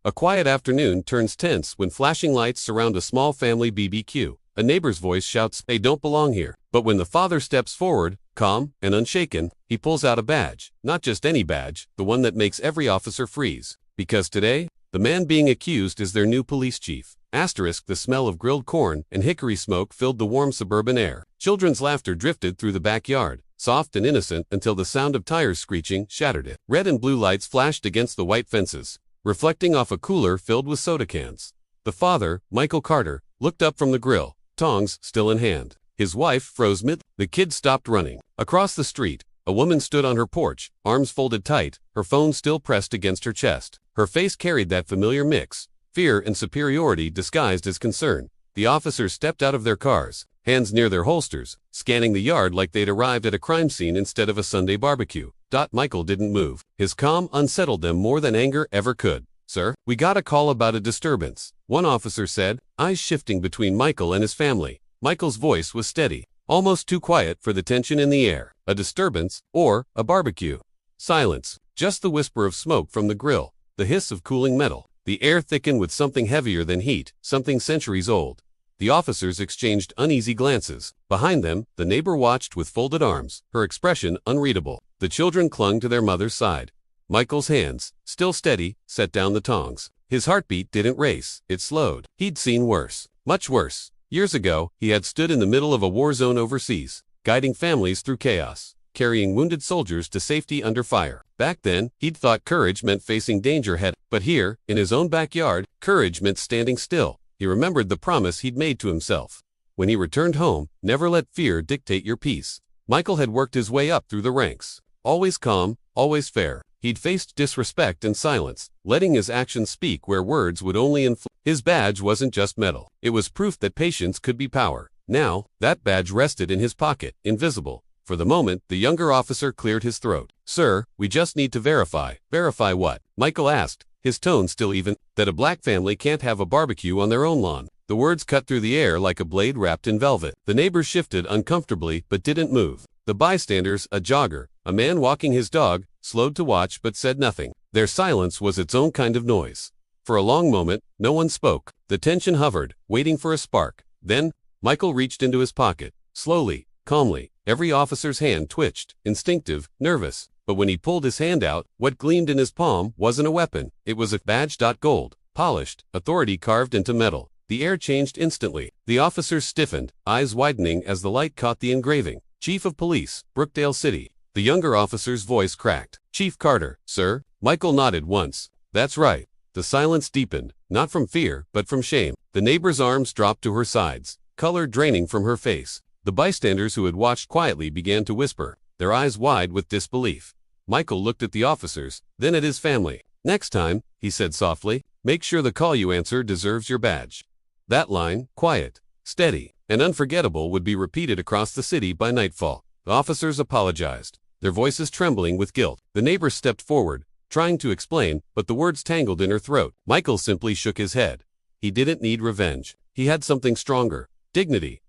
A quiet afternoon turns tense when flashing lights surround a small family BBQ. A neighbor's voice shouts, "They don't belong here." But when the father steps forward, calm and unshaken, he pulls out a badge. Not just any badge, the one that makes every officer freeze. Because today, the man being accused is their new police chief. The smell of grilled corn and hickory smoke filled the warm suburban air. Children's laughter drifted through the backyard, soft and innocent until the sound of tires screeching shattered it. Red and blue lights flashed against the white fences, reflecting off a cooler filled with soda cans. The father, Michael Carter, looked up from the grill, tongs still in hand. His wife froze mid. The kids stopped running. Across the street, a woman stood on her porch, arms folded tight, her phone still pressed against her chest. Her face carried that familiar mix, fear and superiority disguised as concern. The officers stepped out of their cars, hands near their holsters, scanning the yard like they'd arrived at a crime scene instead of a Sunday barbecue. Michael didn't move. His calm unsettled them more than anger ever could. "Sir, we got a call about a disturbance," one officer said, eyes shifting between Michael and his family. Michael's voice was steady, almost too quiet for the tension in the air. A disturbance, or a barbecue? Silence, just the whisper of smoke from the grill, the hiss of cooling metal. The air thickened with something heavier than heat, something centuries old. The officers exchanged uneasy glances. Behind them, the neighbor watched with folded arms, her expression unreadable. The children clung to their mother's side. Michael's hands, still steady, set down the tongs. His heartbeat didn't race, it slowed. He'd seen worse, much worse. Years ago, he had stood in the middle of a war zone overseas, guiding families through chaos, carrying wounded soldiers to safety under fire. Back then, he'd thought courage meant facing danger head, but here, in his own backyard, courage meant standing still. He remembered the promise he'd made to himself. When he returned home, never let fear dictate your peace. Michael had worked his way up through the ranks. Always calm, always fair. He'd faced disrespect and silence, letting his actions speak where words would only inflict. His badge wasn't just metal. It was proof that patience could be power. Now, that badge rested in his pocket, invisible. For the moment, the younger officer cleared his throat. "Sir, we just need to verify." "Verify what?" Michael asked, his tone still even. "That a black family can't have a barbecue on their own lawn." The words cut through the air like a blade wrapped in velvet. The neighbors shifted uncomfortably but didn't move. The bystanders, a jogger, a man walking his dog, slowed to watch but said nothing. Their silence was its own kind of noise. For a long moment, no one spoke. The tension hovered, waiting for a spark. Then, Michael reached into his pocket. Slowly, calmly, every officer's hand twitched, instinctive, nervous. But when he pulled his hand out, what gleamed in his palm wasn't a weapon. It was a badge. Gold, polished, authority carved into metal. The air changed instantly. The officers stiffened, eyes widening as the light caught the engraving. "Chief of Police, Brookdale City." The younger officer's voice cracked. "Chief Carter, sir." Michael nodded once. "That's right." The silence deepened, not from fear, but from shame. The neighbor's arms dropped to her sides, color draining from her face. The bystanders who had watched quietly began to whisper, their eyes wide with disbelief. Michael looked at the officers, then at his family. "Next time," he said softly, "make sure the call you answer deserves your badge." That line, quiet, steady, and unforgettable, would be repeated across the city by nightfall. The officers apologized, their voices trembling with guilt. The neighbor stepped forward, trying to explain, but the words tangled in her throat. Michael simply shook his head. He didn't need revenge. He had something stronger, dignity.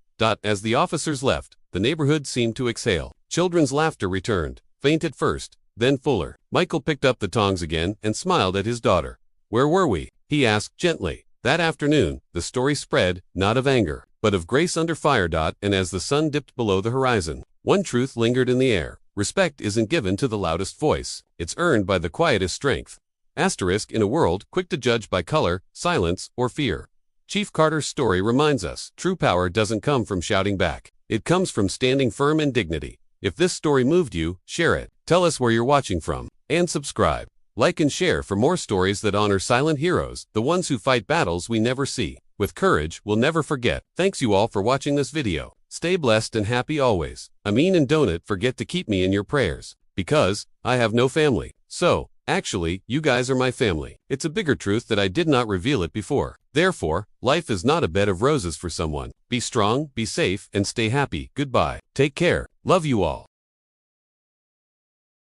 As the officers left, the neighborhood seemed to exhale. Children's laughter returned, faint at first, then fuller. Michael picked up the tongs again and smiled at his daughter. "Where were we?" he asked gently. That afternoon, the story spread, not of anger, but of grace under fire. And as the sun dipped below the horizon, one truth lingered in the air. Respect isn't given to the loudest voice. It's earned by the quietest strength. In a world quick to judge by color, silence, or fear. Chief Carter's story reminds us, true power doesn't come from shouting back. It comes from standing firm in dignity. If this story moved you, share it. Tell us where you're watching from. And subscribe. Like and share for more stories that honor silent heroes, the ones who fight battles we never see. With courage we'll never forget. Thanks you all for watching this video. Stay blessed and happy always. And don't forget to keep me in your prayers. Because, I have no family. So, actually, you guys are my family. It's a bigger truth that I did not reveal it before. Therefore, life is not a bed of roses for someone. Be strong, be safe, and stay happy. Goodbye. Take care. Love you all.